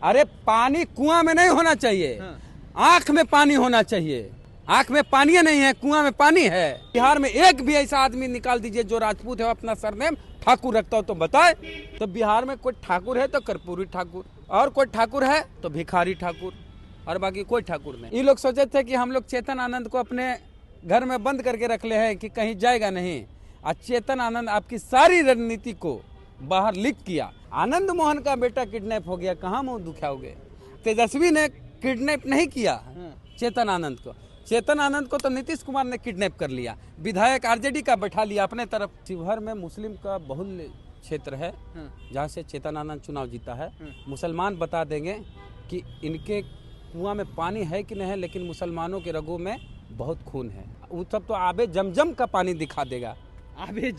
अरे पानी कुआं में नहीं होना चाहिए, आंख में पानी होना चाहिए। आंख में पानी नहीं है, कुआं में पानी है। बिहार में एक भी ऐसा आदमी निकाल दीजिए जो राजपूत है, अपना सरनेम ठाकुर रखता हो तो बताए। तो बिहार में कोई ठाकुर है तो कर्पूरी ठाकुर, और कोई ठाकुर है तो भिखारी ठाकुर, और बाकी कोई ठाकुर नहीं। ये लोग सोचे थे कि हम लोग चेतन आनंद को अपने घर में बंद करके रख ले हैं कि कहीं जाएगा नहीं। आज चेतन आनंद आपकी सारी रणनीति को बाहर लीक किया। आनंद मोहन का बेटा किडनैप हो गया, कहाँ मुंह दुखाओगे? तेजस्वी ने किडनैप नहीं किया चेतन आनंद को। चेतन आनंद को तो नीतीश कुमार ने किडनैप कर लिया, विधायक आरजेडी का बैठा लिया अपने तरफ। शिवहर में मुस्लिम का बहुल क्षेत्र है जहाँ से चेतन आनंद चुनाव जीता है। मुसलमान बता देंगे कि इनके कुआं में पानी है कि नहीं है, लेकिन मुसलमानों के रगों में बहुत खून है। वो सब तो आबे जमजम का पानी दिखा देगा, आबे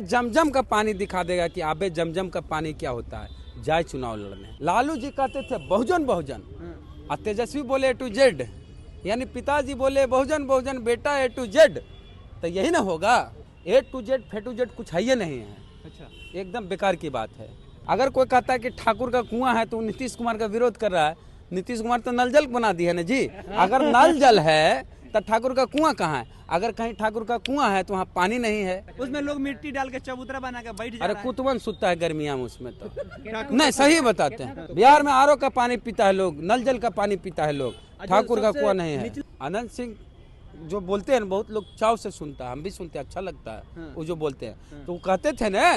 जमजम का पानी दिखा देगा कि आबे जमजम का पानी क्या होता है। जाए चुनाव लड़ने। लालू जी कहते थे बहुजन बहुजन, और तेजस्वी बोले A to Z, यानी पिताजी बोले बहुजन बहुजन बेटा A to Z। तो यही ना होगा, A to Z फे टू जेड कुछ है ही नहीं है। अच्छा, एकदम बेकार की बात है। अगर कोई कहता है कि ठाकुर का कुआं है तो नीतीश कुमार का विरोध कर रहा है। नीतीश कुमार तो नल जल बना दी है ना जी। अगर नल जल है तो ठाकुर का कुआं कहाँ है? अगर कहीं ठाकुर का कुआं है तो वहाँ पानी नहीं है, उसमें लोग मिट्टी डाल के चबूतरा बना के बैठ जा अरे कुतवन सुतता है गर्मिया में उसमें तो नहीं, सही बताते हैं। बिहार में आरओ का पानी पीता है लोग, नल जल का पानी पीता है लोग, ठाकुर का कुआं नहीं है। अनंत सिंह जो बोलते हैं बहुत लोग चाव से सुनता है, हम भी सुनते हैं, अच्छा लगता है वो जो बोलते हैं। तो वो कहते थे ना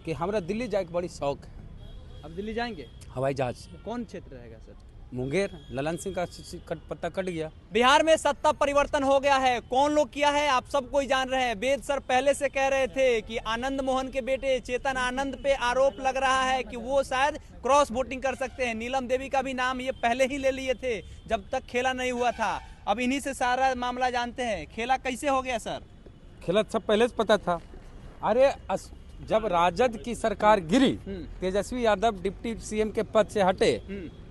कि हमारा दिल्ली जाए बड़ी शौक है। अब दिल्ली जाएंगे हवाई जहाज से। कौन क्षेत्र रहेगा सर? मुंगेर। ललन सिंह का पत्ता कट गया। बिहार में सत्ता परिवर्तन हो गया है। कौन लोग किया है आप सब कोई जान रहे हैं। वेद सर पहले से कह रहे थे कि आनंद मोहन के बेटे चेतन आनंद पे आरोप लग रहा है कि वो शायद क्रॉस वोटिंग कर सकते हैं। नीलम देवी का भी नाम ये पहले ही ले लिए थे जब तक खेला नहीं हुआ था। अब इन्हीं से सारा मामला जानते हैं। खेला कैसे हो गया सर? खेला सब पहले से पता था। अरे जब राजद की सरकार गिरी, तेजस्वी यादव डिप्टी सीएम के पद से हटे,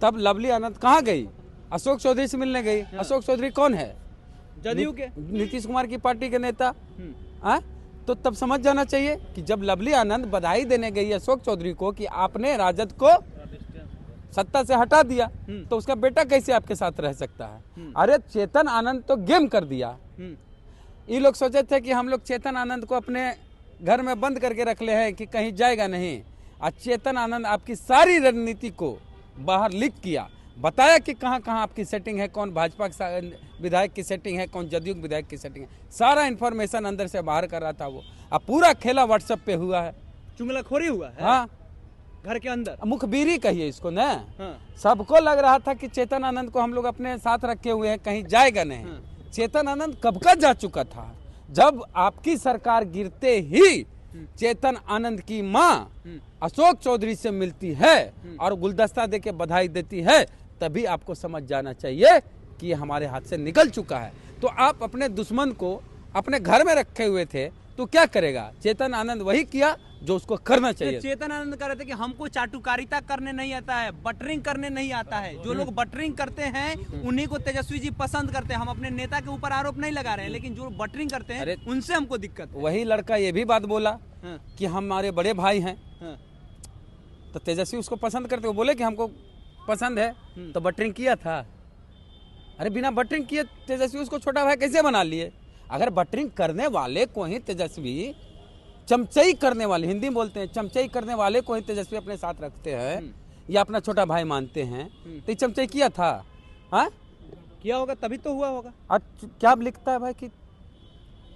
तब लवली आनंद कहाँ गई? अशोक चौधरी से मिलने गई। अशोक चौधरी कौन है? जदयू के नीतीश कुमार की पार्टी के नेता। तो तब समझ जाना चाहिए कि जब लवली आनंद बधाई देने गई अशोक चौधरी को कि आपने राजद को सत्ता से हटा दिया, तो उसका बेटा कैसे आपके साथ रह सकता है? अरे चेतन आनंद तो गेम कर दिया। ये लोग सोचे थे कि हम लोग चेतन आनंद को अपने घर में बंद करके रख ले हैं कि कहीं जाएगा नहीं। आज चेतन आनंद आपकी सारी रणनीति को बाहर लीक किया, बताया कि कहाँ कहाँ आपकी सेटिंग है, कौन भाजपा विधायक की सेटिंग है, कौन जदयू विधायक की सेटिंग है। सारा इन्फॉर्मेशन अंदर से बाहर कर रहा था वो। अब पूरा खेला व्हाट्सएप पे हुआ है, चुगलखोरी हुआ है। हाँ, घर के अंदर मुखबिरी कहिए इसको ना। सबको लग रहा था कि चेतन आनंद को हम लोग अपने साथ रखे हुए हैं, कहीं जाएगा नहीं। चेतन आनंद कब का जा चुका था। जब आपकी सरकार गिरते ही चेतन आनंद की मां अशोक चौधरी से मिलती है और गुलदस्ता देके बधाई देती है, तभी आपको समझ जाना चाहिए कि ये हमारे हाथ से निकल चुका है। तो आप अपने दुश्मन को अपने घर में रखे हुए थे तो क्या करेगा? चेतन आनंद वही किया जो उसको करना चाहिए। चेतन आनंद कह रहे थे कि हमको चाटुकारिता करने नहीं आता है, बटरिंग करने नहीं आता है। जो लोग बटरिंग करते हैं उन्हीं को तेजस्वी जी पसंद करते हैं। हम अपने नेता के ऊपर आरोप नहीं लगा रहे हैं, लेकिन जो बटरिंग करते हैं उनसे हमको दिक्कत है। वही लड़का ये भी बात बोला कि हमारे बड़े भाई हैं, तो तेजस्वी उसको पसंद करते। वो बोले कि हमको पसंद है तो बटरिंग किया था। अरे बिना बटरिंग किए तेजस्वी उसको छोटा भाई कैसे बना लिए? अगर बटरिंग करने वाले को ही तेजस्वी, चमचई करने वाले, हिंदी में बोलते हैं, चमचई करने वाले को ही तेजस्वी अपने साथ रखते हैं या अपना छोटा भाई मानते हैं, तो चमचई किया था। हाँ, किया होगा तभी तो हुआ होगा। और क्या लिखता है भाई कि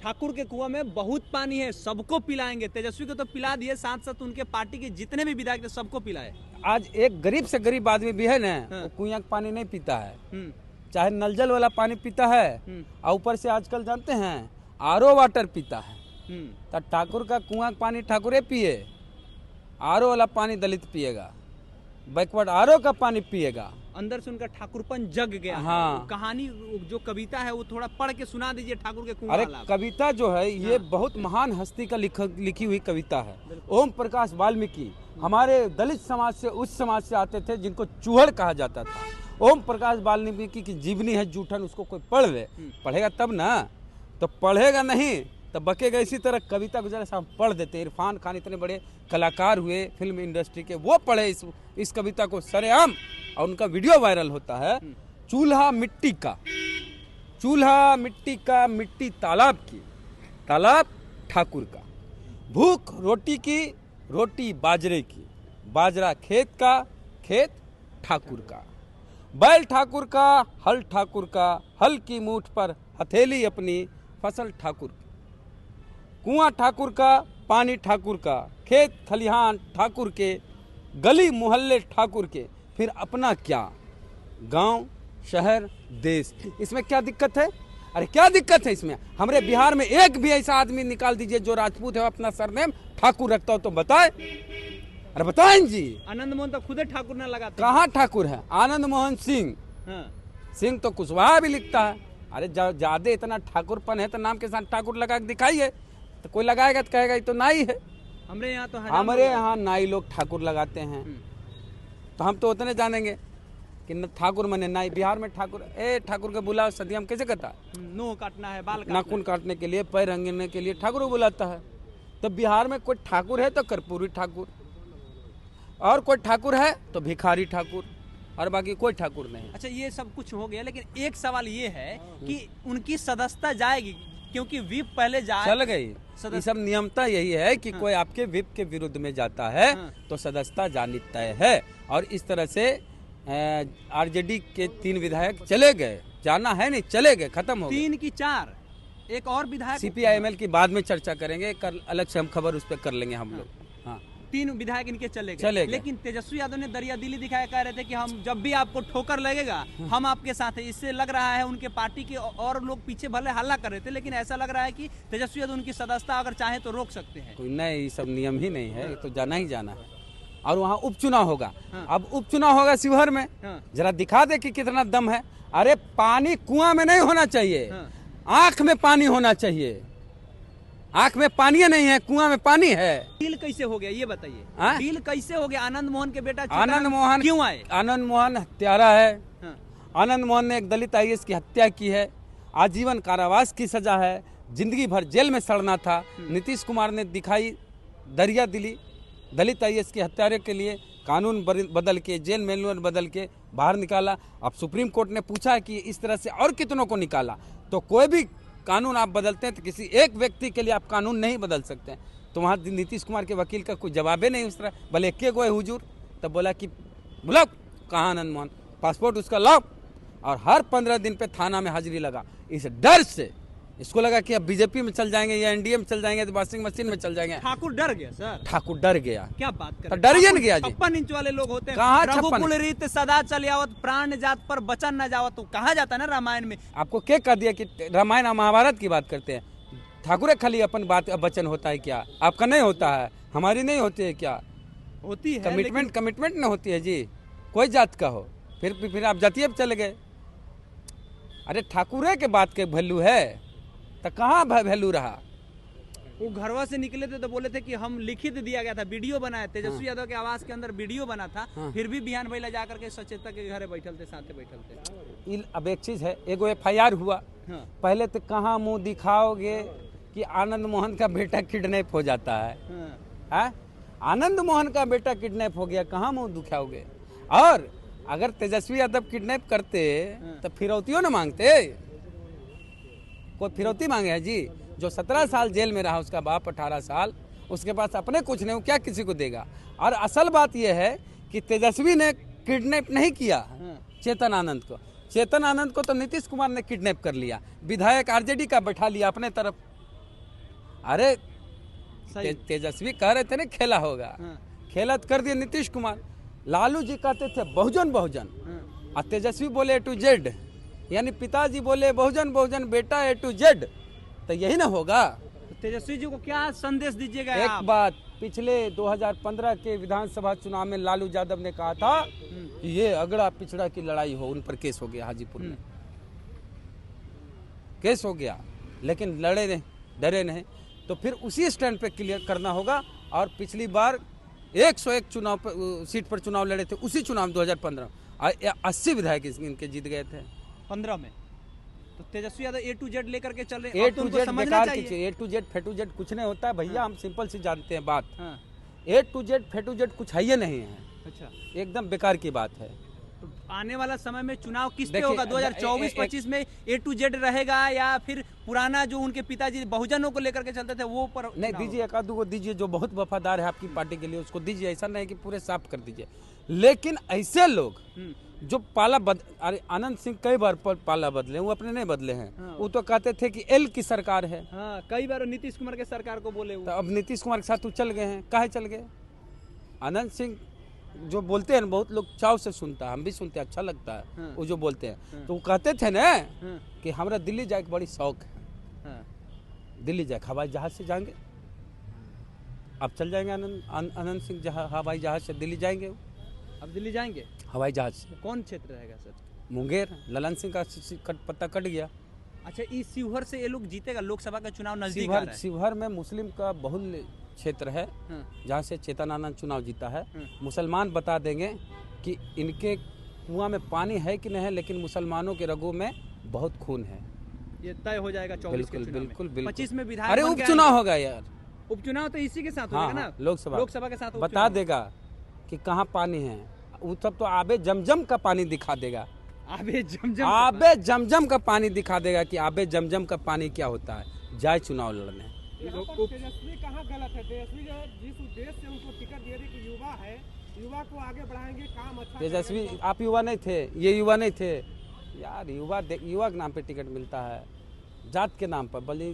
ठाकुर के कुआं में बहुत पानी है, सबको पिलाएंगे। तेजस्वी को तो पिला दिए, साथ साथ उनके पार्टी के जितने भी विधायक थे सबको पिलाए। आज एक गरीब से गरीब आदमी भी है ना, वो कुआं का पानी नहीं पीता है, चाहे नल जल वाला पानी पीता है, और ऊपर से आजकल जानते हैं आरओ वाटर पीता है। तो ठाकुर का कुआं का पानी ठाकुरे पिए, आरओ वाला पानी दलित पिएगा, बैकवर्ड आरओ का पानी पिएगा। अंदर से उनका ठाकुरपन जग गया। हाँ, कहानी जो कविता है वो थोड़ा पढ़ के सुना दीजिए ठाकुर के कुआं। अरे कविता जो है ये बहुत महान हस्ती का लिखी हुई कविता है। ओम प्रकाश वाल्मीकि हमारे दलित समाज से, उस समाज से आते थे जिनको चूहड़ कहा जाता था। ओम प्रकाश वाल्मीकि की जीवनी है जूठन, उसको कोई पढ़ ले, पढ़ेगा तब ना, तो पढ़ेगा नहीं तब बकेगा। इसी तरह कविता गुजराल साहब पढ़ देते हैं। इरफान खान इतने बड़े कलाकार हुए फिल्म इंडस्ट्री के, वो पढ़े इस कविता को सरेआम और उनका वीडियो वायरल होता है। चूल्हा मिट्टी का, चूल्हा मिट्टी का, मिट्टी तालाब की, तालाब ठाकुर का, भूख रोटी की, रोटी बाजरे की, बाजरा खेत का, खेत ठाकुर का, बैल ठाकुर का, हल ठाकुर का, हल की मूठ पर हथेली अपनी, फसल ठाकुर की, कुआं ठाकुर का, पानी ठाकुर का, खेत खलिहान ठाकुर के, गली मोहल्ले ठाकुर के, फिर अपना क्या, गांव शहर देश। इसमें क्या दिक्कत है? अरे क्या दिक्कत है इसमें? हमारे बिहार में एक भी ऐसा आदमी निकाल दीजिए जो राजपूत है, अपना सरनेम ठाकुर रखता हो तो बताए। अरे बताएं जी। आनंद मोहन तो खुद ठाकुर ना लगाते। कहाँ ठाकुर है? आनंद मोहन सिंह। हाँ। सिंह तो कुशवाहा भी लिखता है। अरे ज्यादा इतना ठाकुरपन है तो नाम के साथ ठाकुर लगा के दिखाइए, तो कोई लगाएगा तो कहेगा ये तो नाई है। हमारे यहाँ तो हमारे यहाँ नाई लोग ठाकुर लगाते हैं, तो हम तो उतने जानेंगे कि न ठाकुर मने नाई। बिहार में ठाकुर, ठाकुर का बुलाओ सदियम कैसे करता? नोह काटना है, बाल नाखून काटने के लिए, पैर रंगने के लिए ठाकुर को बुलाता है। तो बिहार में कोई ठाकुर है तो कर्पूरी ठाकुर, और कोई ठाकुर है तो भिखारी ठाकुर, और बाकी कोई ठाकुर नहीं। अच्छा, ये सब कुछ हो गया, लेकिन एक सवाल ये है कि उनकी सदस्यता जाएगी, क्योंकि विप पहले चल गई। ये सब नियमता यही है कि कोई आपके विप के विरुद्ध में जाता है तो सदस्यता जानी तय है। और इस तरह से आरजेडी के 3 विधायक चले गए, जाना है नहीं, चले गए, खत्म हो गए। 3 की 4, एक और विधायक CPIML की बाद में चर्चा करेंगे, अलग से हम खबर उस पर कर लेंगे हम लोग। हाँ, 3 विधायक इनके चले गए। लेकिन तेजस्वी यादव ने दरिया दिली दिखाया, कह रहे थे कि हम जब भी आपको ठोकर लगेगा हम आपके साथ हैं। इससे लग रहा है उनके पार्टी के और लोग पीछे भले हल्ला कर रहे थे, लेकिन ऐसा लग रहा है कि तेजस्वी यादव उनकी सदस्यता अगर चाहे तो रोक सकते हैं। कोई नहीं, ये सब नियम ही नहीं है, तो जाना ही जाना है। और वहाँ उपचुनाव होगा। अब उपचुनाव होगा शिवहर में, जरा दिखा दे कि कितना दम है। अरे पानी कुआं में नहीं होना चाहिए, आंख में पानी होना चाहिए। आंख में पानी नहीं है, कुआं में पानी है। डील कैसे हो गया ये बताइए? डील कैसे हो गया? आनंद मोहन के बेटा आनंद मोहन क्यों आए? आनंद मोहन हत्यारा है। आनंद मोहन ने एक दलित IAS की हत्या की है, आजीवन कारावास की सजा है, जिंदगी भर जेल में सड़ना था। नीतीश कुमार ने दिखाई दरिया दिली दलित IAS के हत्यारे के लिए, कानून बदल के, जेल मैनुअल बदल के बाहर निकाला। अब सुप्रीम कोर्ट ने पूछा कि इस तरह से और कितनों को निकाला। तो कोई भी कानून आप बदलते हैं तो किसी एक व्यक्ति के लिए आप कानून नहीं बदल सकते हैं। तो वहाँ नीतीश कुमार के वकील का कोई जवाब नहीं उस तरह, भले एक गो है हुजूर। तब बोला कि बुलाओ, कहाँ आनंद मोहन, पासपोर्ट उसका लाओ। और हर 15 दिन पे थाना में हाजिरी लगा। इस डर से इसको लगा कि अब बीजेपी में चल जाएंगे या NDA में चल जाएंगे तो वॉशिंग मशीन में चल जाएंगे। ठाकुर डर गया सर, ठाकुर डर गया। क्या बात कर, डरिए न गया जी। 56 इंच वाले लोग होते हैं। कहाँ रघुकुल रीत सदा चलियावत, प्राण जात पर बचन न जावत, तो कहा जाता है ना रामायण में। आपको क्या कह दिया कि रामायण और महाभारत की बात करते हैं? ठाकुर खाली अपन बात वचन होता है क्या? आपका नहीं होता है, हमारी नहीं होती है क्या? होती है कमिटमेंट न होती है जी, कोई जात का हो। फिर आप जातीय पे चले गए। अरे ठाकुर के बात के वैल्यू है तो कहाँ वैल्यू रहा? वो घरवा से निकले थे तो बोले थे कि हम लिखित दिया गया था, वीडियो बनाए, तेजस्वी यादव के आवास के अंदर वीडियो बना था। फिर भी बिहान भैया जाकर के सचेतक के घरे बैठल थे, साथे बैठल थे। अब एक चीज है, एगो FIR हुआ। पहले तो कहाँ मुंह दिखाओगे कि आनंद मोहन का बेटा किडनैप हो जाता है? आनंद मोहन का बेटा किडनैप हो गया, कहाँ मुंह दिखाओगे? और अगर तेजस्वी यादव किडनैप करते तो फिरौतियों न मांगते? कोई फिरौती मांगे है जी? जो 17 साल जेल में रहा, उसका बाप 18 साल, उसके पास अपने कुछ नहीं, क्या किसी को देगा? और असल बात यह है कि तेजस्वी ने किडनैप नहीं किया चेतन आनंद को। चेतन आनंद को तो नीतीश कुमार ने किडनैप कर लिया, विधायक RJD का बैठा लिया अपने तरफ। अरे तेजस्वी कह रहे थे ना खेला होगा, खेला कर दिया नीतीश कुमार। लालू जी कहते थे बहुजन बहुजन, और तेजस्वी बोले A to Z, यानी पिताजी बोले बहुजन बहुजन, बेटा A to Z। तो यही ना होगा। तेजस्वी जी को क्या संदेश दीजिएगा? एक बात, पिछले 2015 के विधानसभा चुनाव में लालू यादव ने कहा था कि ये अगड़ा पिछड़ा की लड़ाई हो, उन पर केस हो गया हाजीपुर में, केस हो गया, लेकिन लड़े नहीं, डरे नहीं। तो फिर उसी स्टैंड पे क्लियर करना होगा। और पिछली बार 101 चुनाव पर सीट पर चुनाव लड़े थे, उसी चुनाव 2015 80 विधायक इनके जीत गए थे 15 में। तो तेजस्वी यादव ए टू जेड लेकर के चल रहे ए अब तो टू उनको जेड समझना बेकार चाहिए। की चीज, ए टू जेड फेटू जेड कुछ नहीं होता है भैया, हम सिंपल से जानते हैं बात। हाँ, ए टू जेड फेटू जेड कुछ है ही नहीं है, अच्छा। एकदम बेकार की बात है। तो आने वाला समय में चुनाव किस पे देखिए, होगा? 2024-25 में ए टू जेड रहेगा या फिर पुराना जो उनके पिताजी बहुजनों को लेकर के चलते थे वो पर नहीं चुनाव दीजिए, एक आध को दीजिए जो बहुत वफादार है आपकी पार्टी के लिए, उसको दीजिए, ऐसा नहीं कि पूरे साफ कर दीजिए। लेकिन ऐसे लोग होगा? जो अरे आनंद सिंह कई बार पाला बदले, वो अपने नहीं बदले हैं। हाँ। वो तो कहते थे कि एल की सरकार है, हाँ, कई बार नीतीश कुमार के सरकार को बोले तो वो। अब नीतीश कुमार के साथ वो चल गए हैं। काहे चल गए? आनंद सिंह जो बोलते हैं ना, बहुत लोग चाव से सुनता है, हम भी सुनते हैं, अच्छा लगता है। हाँ। वो जो बोलते हैं हाँ। तो वो कहते थे ना हाँ, कि हमरा दिल्ली जाए के बड़ी शौक है, हाँ, दिल्ली जाए हवाई जहाज से जाएंगे। अब चल जाएंगे आनंद सिंह हवाई जहाज से दिल्ली जाएंगे, वो अब दिल्ली जाएंगे। हवाई जहाज से। कौन क्षेत्र रहेगा सर? मुंगेर, ललन सिंह का पत्ता कट गया। अच्छा, इस शिवहर से ये लोग जीतेगा? लोकसभा का चुनाव नजदीक आ शिवहर रहा है। शिवहर में मुस्लिम का बहुल क्षेत्र है, हाँ, जहाँ से चेतनानंद चुनाव जीता है। हाँ। मुसलमान बता देंगे कि इनके कुआं में पानी है कि नहीं है, लेकिन मुसलमानों के रगों में बहुत खून है। ये तय हो जाएगा 24 के बिल्कुल चुनाव में। बिल्कुल बिल्कुल। 25 में विधायक अरे बन के उपचुनाव आएंगे। होगा यार, उपचुनाव तो इसी के साथ हाँ, होगा ना, हाँ, लोकसभा के साथ बता उपचुनाव। देगा कि कहाँ पानी है। वो सब तो आबे जमजम का पानी दिखा देगा, आबे जमजम आबे जमजम का पानी दिखा देगा कि आबे जमजम का पानी क्या होता है। जाए चुनाव लड़ने। यहाँ पर तेजस्वी कहाँ गलत है? तेजस्वी जो जिस उद्देश्य से उनको टिकट दिए थे कि युवा है, युवा को आगे बढ़ाएंगे, काम अच्छा तेजस्वी, करेंगे। आप युवा नहीं थे, ये युवा नहीं थे यार। युवा युवा के नाम पे टिकट मिलता है, जात के नाम पर। भले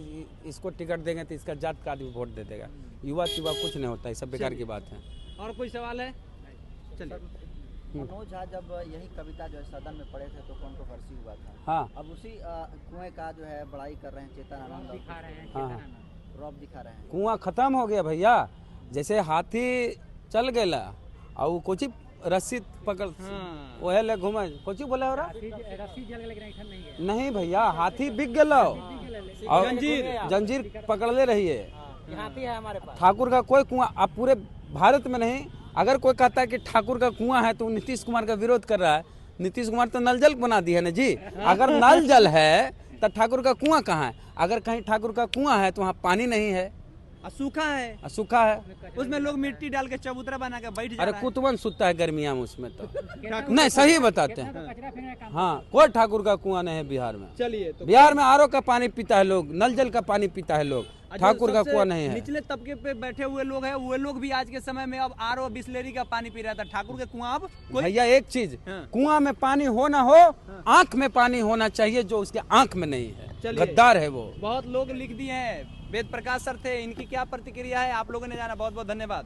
इसको टिकट देंगे तो इसका जात का आदमी वोट दे देगा। युवा कुछ नहीं होता, ये सब बेकार की बात है। और कोई सवाल है? चलिए। मनोज झा जब यही कविता जो है सदन में पढ़े थे तो कंट्रोवर्सी हुआ था। हाँ अब उसी कुएं का जो है बड़ाई कर रहे हैं चेतनानंद, दिखा रहे हैं, हाँ, रौब दिखा रहे हैं। कुआं खत्म हो गया भैया। जैसे हाथी चल गया और वो कोची रस्सी पकड़ हाँ। वह ले घूमे, कोची बोले हो रहा नहीं भैया, हाथी बिक गया और जंजीर पकड़ ले रही है। हाथी है हमारे पास। ठाकुर का कोई कुआं, आप पूरे भारत में नहीं, अगर कोई कहता है कि ठाकुर का कुआं है तो वो नीतीश कुमार का विरोध कर रहा है। नीतीश कुमार तो नल जल बना दिया है ना जी। अगर नल जल है तो ठाकुर का कुआं कहाँ है? अगर कहीं ठाकुर का कुआं है तो वहाँ पानी नहीं है, सूखा है, सूखा है। उसमें लोग मिट्टी डाल के चबूतरा बना के बैठ जा अरे रहा है। कुतवन सुतता है गर्मिया में उसमें तो नहीं, सही बताते हैं। हाँ, कोई ठाकुर का कुआं नहीं है बिहार में। चलिए, तो बिहार में आरओ का पानी पीता है लोग, नल जल का पानी पीता है लोग, ठाकुर का सबसे कुआं नहीं है। निचले तबके पे बैठे हुए लोग हैं, वो लोग भी आज के समय में अब आरओ बिस्लेरी का पानी पी रहा था। ठाकुर के कुआं अब कोई भैया एक चीज, हाँ। कुआं में पानी हो ना हो, आंख में पानी होना चाहिए, जो उसके आंख में नहीं है। चलिए। गद्दार है वो। बहुत लोग लिख दिए हैं। वेद प्रकाश सर थे, इनकी क्या प्रतिक्रिया है आप लोगों ने जाना। बहुत बहुत धन्यवाद।